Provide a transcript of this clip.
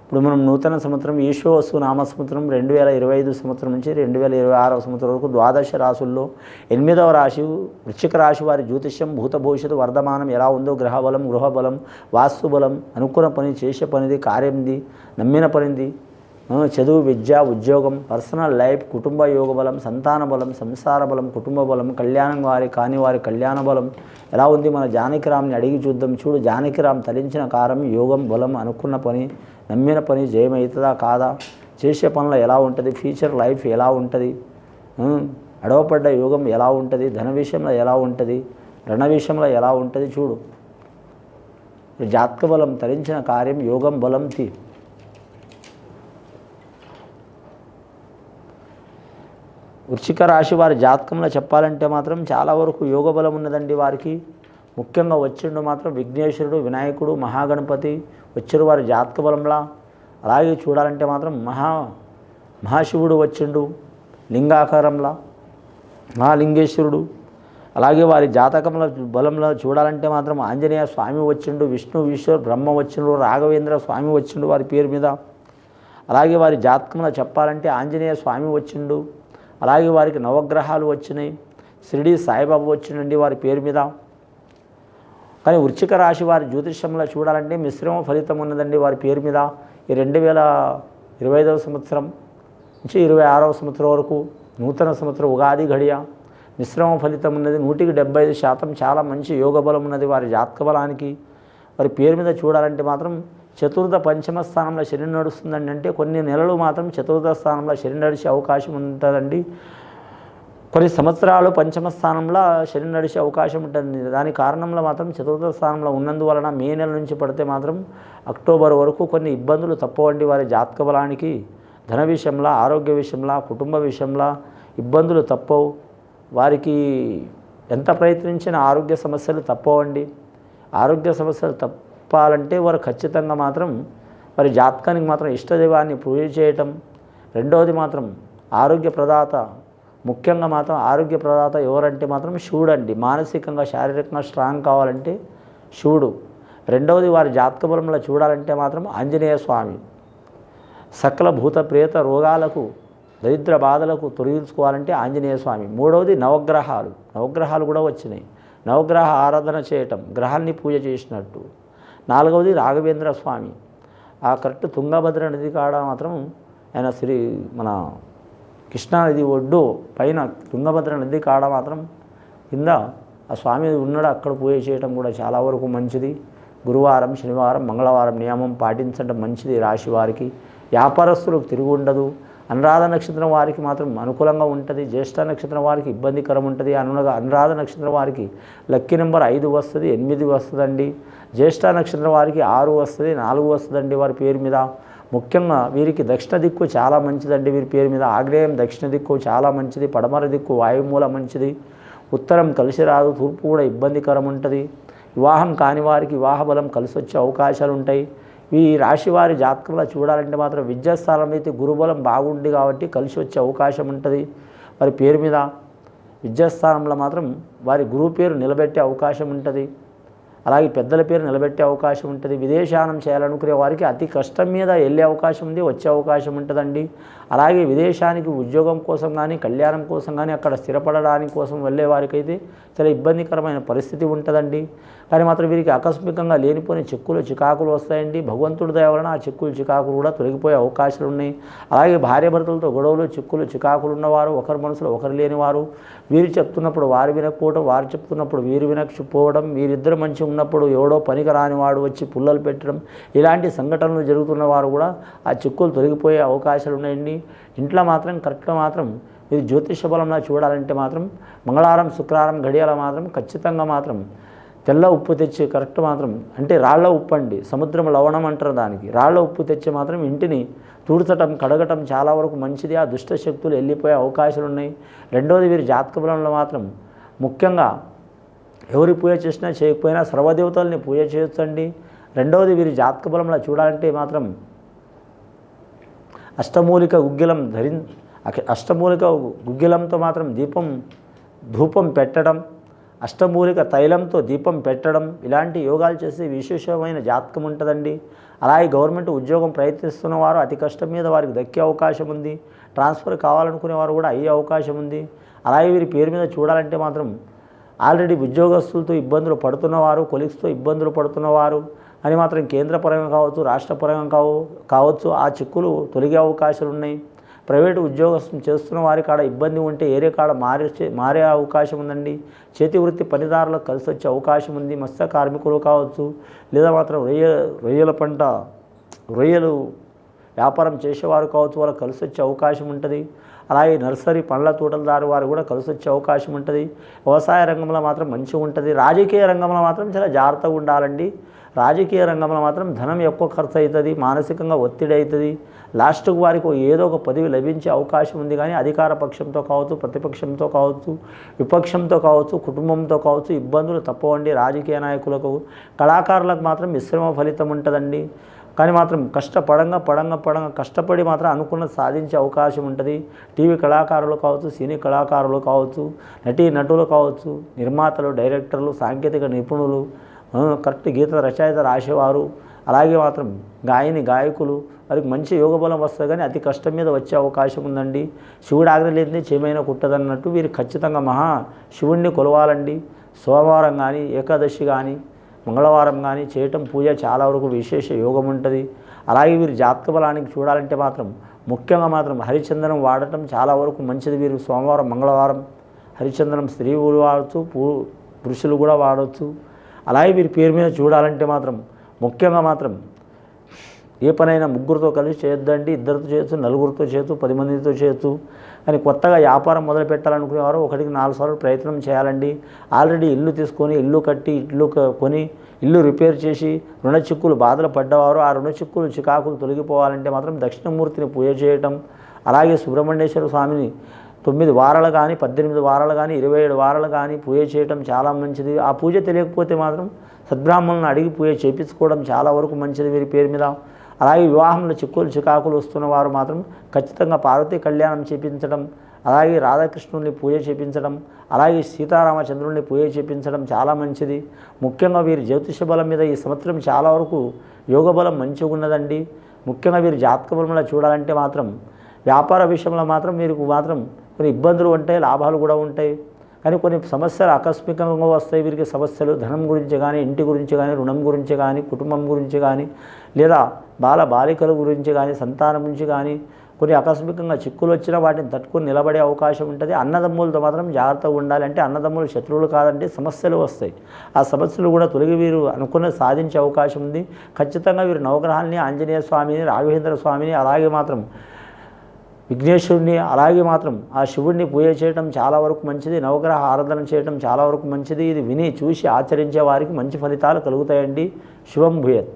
ఇప్పుడు మనం నూతన సంవత్సరం ఈశ్వవసు నామ సంవత్సరం 2025 సంవత్సరం నుంచి 2026 సంవత్సరం వరకు ద్వాదశ రాశుల్లో 8వ రాశి వృశ్చిక రాశి వారి జ్యోతిష్యం భూత భవిష్యత్తు వర్ధమానం ఎలా ఉందో గ్రహబలం గృహబలం వాస్తుబలం అనుకున్న పని చేసే పనిది కార్యంది నమ్మిన పనిది చదువు విద్య ఉద్యోగం పర్సనల్ లైఫ్ కుటుంబ యోగ బలం సంతాన బలం సంసార బలం కుటుంబ బలం కళ్యాణం వారి కాని వారి కళ్యాణ బలం ఎలా ఉంది మన జానకిరామ్ని అడిగి చూద్దాం. చూడు జానకిరామ్ తలించిన కారం యోగం బలం అనుకున్న పని నమ్మిన పని జయమవుతుందా కాదా, చేసే పనులు ఎలా ఉంటుంది, ఫ్యూచర్ లైఫ్ ఎలా ఉంటుంది, అడవపడ్డ యోగం ఎలా ఉంటుంది, ధన విషయంలో ఎలా ఉంటుంది, రుణ విషయంలో ఎలా ఉంటుంది. చూడు జాతక బలం తరించిన కార్యం యోగం బలం వృశ్చిక రాశి వారి జాతకంలో చెప్పాలంటే మాత్రం చాలా వరకు యోగ బలం ఉన్నదండి వారికి. ముఖ్యంగా వచ్చిండు మాత్రం విఘ్నేశ్వరుడు వినాయకుడు మహాగణపతి వచ్చారు వారి జాతక బలంలా. అలాగే చూడాలంటే మాత్రం మహాశివుడు వచ్చిండు లింగాకారంలా మహాలింగేశ్వరుడు. అలాగే వారి జాతకంలో బలంలో చూడాలంటే మాత్రం ఆంజనేయ స్వామి వచ్చిండు, విష్ణు ఈశ్వర్ బ్రహ్మ వచ్చిండు, రాఘవేంద్ర స్వామి వచ్చిండు వారి పేరు మీద. అలాగే వారి జాతకంలో చెప్పాలంటే ఆంజనేయ స్వామి వచ్చిండు. అలాగే వారికి నవగ్రహాలు వచ్చినాయి, షిరిడి సాయిబాబా వచ్చిండండి వారి పేరు మీద. కానీ వృశ్చిక రాశి వారి జ్యోతిష్యంలో చూడాలంటే మిశ్రమ ఫలితం ఉన్నదండి వారి పేరు మీద. ఈ 2025వ సంవత్సరం నుంచి 26వ సంవత్సరం వరకు నూతన సంవత్సరం ఉగాది గడియ మిశ్రమ ఫలితం ఉన్నది. 175% చాలా మంచి యోగ బలం ఉన్నది వారి జాతక బలానికి. వారి పేరు మీద చూడాలంటే మాత్రం చతుర్థ పంచమ స్థానంలో శని నడుస్తుందండి. అంటే కొన్ని నెలలు మాత్రం చతుర్థ స్థానంలో శని నడిచే అవకాశం ఉంటుందండి. కొన్ని సంవత్సరాలు పంచమ స్థానంలో శని నడిచే అవకాశం ఉంటుంది. దాని కారణంలో మాత్రం చతుర్థ స్థానంలో ఉన్నందువలన మే నెల నుంచి పడితే మాత్రం అక్టోబర్ వరకు కొన్ని ఇబ్బందులు తప్పవండి వారి జాతక బలానికి. ధన విషయంలో ఆరోగ్య విషయంలో కుటుంబ విషయంలో ఇబ్బందులు తప్పవు వారికి. ఎంత ప్రయత్నించినా ఆరోగ్య సమస్యలు తప్పవండి. ఆరోగ్య సమస్యలు చెప్పాలంటే వారు ఖచ్చితంగా మాత్రం వారి జాతకానికి మాత్రం ఇష్టదైవాన్ని పూజ చేయటం. రెండవది మాత్రం ఆరోగ్య ప్రదాత, ముఖ్యంగా మాత్రం ఆరోగ్య ప్రదాత ఎవరంటే మాత్రం శివుడు అండి. మానసికంగా శారీరకంగా స్ట్రాంగ్ కావాలంటే శివుడు. రెండవది వారి జాతక బలంలో చూడాలంటే మాత్రం ఆంజనేయ స్వామి. సకల భూత ప్రేత రోగాలకు దరిద్ర బాధలకు తొలగించుకోవాలంటే ఆంజనేయ స్వామి. మూడవది నవగ్రహాలు కూడా వచ్చినాయి. నవగ్రహ ఆరాధన చేయటం, గ్రహాన్ని పూజ చేసినట్టు. నాలుగవది రాఘవేంద్ర స్వామి. ఆ కరెక్ట్ తుంగభద్ర నది కాడ మాత్రం ఆయన మన కృష్ణానది ఒడ్డు పైన తుంగభద్ర నది కాడ మాత్రం కింద ఆ స్వామి ఉన్నాడు. అక్కడ పూజ చేయటం కూడా చాలా వరకు మంచిది. గురువారం శనివారం మంగళవారం నియమం పాటించడం మంచిది రాశి వారికి. వ్యాపారస్తులకు తిరుగు ఉండదు. అనురాధ నక్షత్రం వారికి మాత్రం అనుకూలంగా ఉంటుంది. జ్యేష్ఠ నక్షత్రం వారికి ఇబ్బందికరం ఉంటుంది. అనురాధ నక్షత్రం వారికి లక్కీ నెంబర్ 5 వస్తుంది, 8 వస్తుందండి. జ్యేష్ఠ నక్షత్రం వారికి 6 వస్తుంది, 4 వస్తుందండి వారి పేరు మీద. ముఖ్యంగా వీరికి దక్షిణ దిక్కు చాలా మంచిదండి వీరి పేరు మీద. ఆగ్నేయం దక్షిణ దిక్కు చాలా మంచిది, పడమర దిక్కు వాయుమూల మంచిది, ఉత్తరం కలిసి రాదు, తూర్పు కూడా ఇబ్బందికరం ఉంటుంది. వివాహం కాని వారికి వివాహ బలం కలిసి వచ్చే అవకాశాలు ఉంటాయి. ఈ రాశి వారి జాతకంలో చూడాలంటే మాత్రం విద్యాస్థానం అయితే గురుబలం బాగుంది కాబట్టి కలిసి వచ్చే అవకాశం ఉంటుంది వారి పేరు మీద. విద్యాస్థానంలో మాత్రం వారి గురువు పేరు నిలబెట్టే అవకాశం ఉంటుంది. అలాగే పెద్దల పేరు నిలబెట్టే అవకాశం ఉంటుంది. విదేశానం చేయాలనుకునే వారికి అతి కష్టం మీద వెళ్ళే అవకాశం ఉంది, వచ్చే అవకాశం ఉంటుందండి. అలాగే విదేశానికి ఉద్యోగం కోసం కానీ కళ్యాణం కోసం కానీ అక్కడ స్థిరపడడానికి కోసం వెళ్ళే వారికైతే చాలా ఇబ్బందికరమైన పరిస్థితి ఉంటుందండి. కానీ మాత్రం వీరికి ఆకస్మికంగా లేనిపోయిన చిక్కులు చికాకులు వస్తాయండి. భగవంతుడి దయ వలన ఆ చిక్కులు చికాకులు కూడా తొలగిపోయే అవకాశాలు ఉన్నాయి. అలాగే భార్యాభర్తలతో గొడవలు చిక్కులు చికాకులు ఉన్నవారు, ఒకరి మనసులో ఒకరు లేనివారు, వీరు చెప్తున్నప్పుడు వారు వినకపోవడం, వారు చెప్తున్నప్పుడు వీరు వినకపోవడం, వీరిద్దరు మంచి ఉన్నప్పుడు ఎవడో పనికి రానివాడు వచ్చి పుల్లలు పెట్టడం, ఇలాంటి సంఘటనలు జరుగుతున్న వారు కూడా ఆ చిక్కులు తొలగిపోయే అవకాశాలు ఉన్నాయండి. ఇంట్లో మాత్రం కరెక్ట్గా మాత్రం ఇది జ్యోతిష బలంలో చూడాలంటే మాత్రం మంగళవారం శుక్రవారం గడియాల మాత్రం ఖచ్చితంగా మాత్రం తెల్ల ఉప్పు తెచ్చి కరెక్ట్ మాత్రం అంటే రాళ్ల ఉప్పు అండి, సముద్రం లవణం అంటారు దానికి. రాళ్ల ఉప్పు తెచ్చి మాత్రం ఇంటిని తుడచటం కడగటం చాలా వరకు మంచిది. ఆ దుష్ట శక్తులు వెళ్ళిపోయే అవకాశాలు ఉన్నాయి. రెండోది వీరి జాతక బలంలో మాత్రం ముఖ్యంగా ఎవరి పూజ చేసినా చేయకపోయినా సర్వదేవతల్ని పూజ చేయొచ్చండి. రెండవది వీరి జాతక బలంలో చూడాలంటే మాత్రం అష్టమూలిక గుగ్గిలంతో మాత్రం ధూపం పెట్టడం, అష్టమూలిక తైలంతో దీపం పెట్టడం ఇలాంటి యోగాలు చేసి విశేషమైన జాతకం ఉంటుందండి. అలాగే గవర్నమెంట్ ఉద్యోగం ప్రయత్నిస్తున్న వారు అతి కష్టం మీద వారికి దక్కే అవకాశం ఉంది. ట్రాన్స్ఫర్ కావాలనుకునే వారు కూడా అయ్యే అవకాశం ఉంది. అలాగే వీరి పేరు మీద చూడాలంటే మాత్రం ఆల్రెడీ ఉద్యోగస్తులతో ఇబ్బందులు పడుతున్నవారు, కొలీగ్స్తో ఇబ్బందులు పడుతున్నవారు అని మాత్రం కేంద్రపరంగా కావచ్చు, రాష్ట్రపరంగా కావచ్చు ఆ చిక్కులు తొలగే అవకాశాలు ఉన్నాయి. ప్రైవేటు ఉద్యోగస్తులు చేస్తున్న వారి కాడ ఇబ్బంది ఉంటే ఏరే కాడ మారే అవకాశం ఉందండి. చేతి వృత్తి పనిదారులకు కలిసి వచ్చే అవకాశం ఉంది. మత్స్య కార్మికులు కావచ్చు, లేదా మాత్రం రొయ్యలు వ్యాపారం చేసేవారు కావచ్చు, వాళ్ళకి కలిసి వచ్చే అవకాశం ఉంటుంది. అలాగే నర్సరీ పండ్ల తోటలదారు వారు కూడా కలిసి వచ్చే అవకాశం ఉంటుంది. వ్యవసాయ రంగంలో మాత్రం మంచిగా ఉంటుంది. రాజకీయ రంగంలో మాత్రం చాలా జాగ్రత్తగా ఉండాలండి. రాజకీయ రంగంలో మాత్రం ధనం ఎక్కువ ఖర్చు అవుతుంది, మానసికంగా ఒత్తిడి అవుతుంది. లాస్ట్కు వారికి ఏదో ఒక పదవి లభించే అవకాశం ఉంది. కానీ అధికార పక్షంతో కావచ్చు, ప్రతిపక్షంతో కావచ్చు, విపక్షంతో కావచ్చు, కుటుంబంతో కావచ్చు ఇబ్బందులు తప్పవండి. రాజకీయ నాయకులకు, కళాకారులకు మాత్రం మిశ్రమ ఫలితం ఉంటుందండి. కానీ మాత్రం కష్టపడి మాత్రం అనుకున్నది సాధించే అవకాశం ఉంటుంది. టీవీ కళాకారులు కావచ్చు, సినీ కళాకారులు కావచ్చు, నటులు కావచ్చు, నిర్మాతలు, డైరెక్టర్లు, సాంకేతిక నిపుణులు, కరెక్ట్ గీత రచయిత రాసేవారు, అలాగే మాత్రం గాయకులు వారికి మంచి యోగబలం వస్తుంది. కానీ అతి కష్టం మీద వచ్చే అవకాశం ఉందండి. శివుడు ఆజ్ఞ లేనిదే చేమైనా కుట్టదన్నట్టు వీరు ఖచ్చితంగా శివుణ్ణి కొలవాలండి. సోమవారం కానీ, ఏకాదశి కానీ, మంగళవారం కానీ చేయటం పూజ చాలా వరకు విశేష యోగం ఉంటుంది. అలాగే వీరు జాతక బలానికి చూడాలంటే మాత్రం ముఖ్యంగా మాత్రం హరిచందనం వాడటం చాలా వరకు మంచిది. వీరు సోమవారం, మంగళవారం హరిచందనం స్త్రీలు వాడవచ్చు, పురుషులు కూడా వాడవచ్చు. అలాగే వీరి పేరు మీద చూడాలంటే మాత్రం ముఖ్యంగా మాత్రం ఏ పనైనా ముగ్గురితో కలిసి చేయొద్దండి. ఇద్దరితో చేయొచ్చు, నలుగురితో చేయొచ్చు, 10 మందితో చేయొచ్చు. కానీ కొత్తగా వ్యాపారం మొదలు పెట్టాలనుకునేవారు 1కి 4 సార్లు ప్రయత్నం చేయాలండి. ఆల్రెడీ ఇల్లు తీసుకొని, ఇల్లు కట్టి, కొని ఇల్లు రిపేర్ చేసి రుణ చిక్కులు బాధలు పడ్డవారు ఆ రుణ చిక్కులు చికాకులు తొలగిపోవాలంటే మాత్రం దక్షిణమూర్తిని పూజ చేయటం, అలాగే సుబ్రహ్మణ్యేశ్వర స్వామిని 9 వారాలు కానీ, 18 వారాలు కానీ, 27 వారాలు కానీ పూజ చేయటం చాలా మంచిది. ఆ పూజ తెలియకపోతే మాత్రం సద్బ్రాహ్మణులను అడిగి పూజ చేయించుకోవడం చాలా వరకు మంచిది వీరి పేరు మీద. అలాగే వివాహంలో చికాకులు వస్తున్న వారు మాత్రం ఖచ్చితంగా పార్వతీ కళ్యాణం చేయించడం, అలాగే రాధాకృష్ణుల్ని పూజ చేయించడం, అలాగే సీతారామచంద్రుల్ని పూజ చేయించడం చాలా మంచిది. ముఖ్యంగా వీరి జ్యోతిష బలం మీద ఈ సంవత్సరం చాలా వరకు యోగ బలం మంచిగా ఉన్నదండి. ముఖ్యంగా వీరి జాతక బలంలో చూడాలంటే మాత్రం వ్యాపార విషయంలో మాత్రం వీరికి మాత్రం కొన్ని ఇబ్బందులు ఉంటాయి, లాభాలు కూడా ఉంటాయి. కానీ కొన్ని సమస్యలు ఆకస్మికంగా వస్తాయి. వీరికి సమస్యలు ధనం గురించి కానీ, ఇంటి గురించి కానీ, రుణం గురించి కానీ, కుటుంబం గురించి కానీ, లేదా బాలికల గురించి కానీ, సంతానం నుంచి కానీ కొన్ని ఆకస్మికంగా చిక్కులు వచ్చినా వాటిని తట్టుకొని నిలబడే అవకాశం ఉంటుంది. అన్నదమ్ములతో మాత్రం జాగ్రత్తగా ఉండాలి. అంటే అన్నదమ్ములు శత్రువులు కాదంటే సమస్యలు వస్తాయి. ఆ సమస్యలు కూడా తొలగి వీరు అనుకున్నది సాధించే అవకాశం ఉంది. ఖచ్చితంగా వీరు నవగ్రహాల్ని, ఆంజనేయ స్వామిని, రాఘవేంద్ర స్వామిని, అలాగే మాత్రం విఘ్నేశ్వరుని, అలాగే మాత్రం ఆ శివుడిని పూజ చేయడం చాలా వరకు మంచిది. నవగ్రహ ఆరాధన చేయడం చాలా వరకు మంచిది. ఇది విని చూసి ఆచరించే వారికి మంచి ఫలితాలు కలుగుతాయండి. శుభం భూయత్.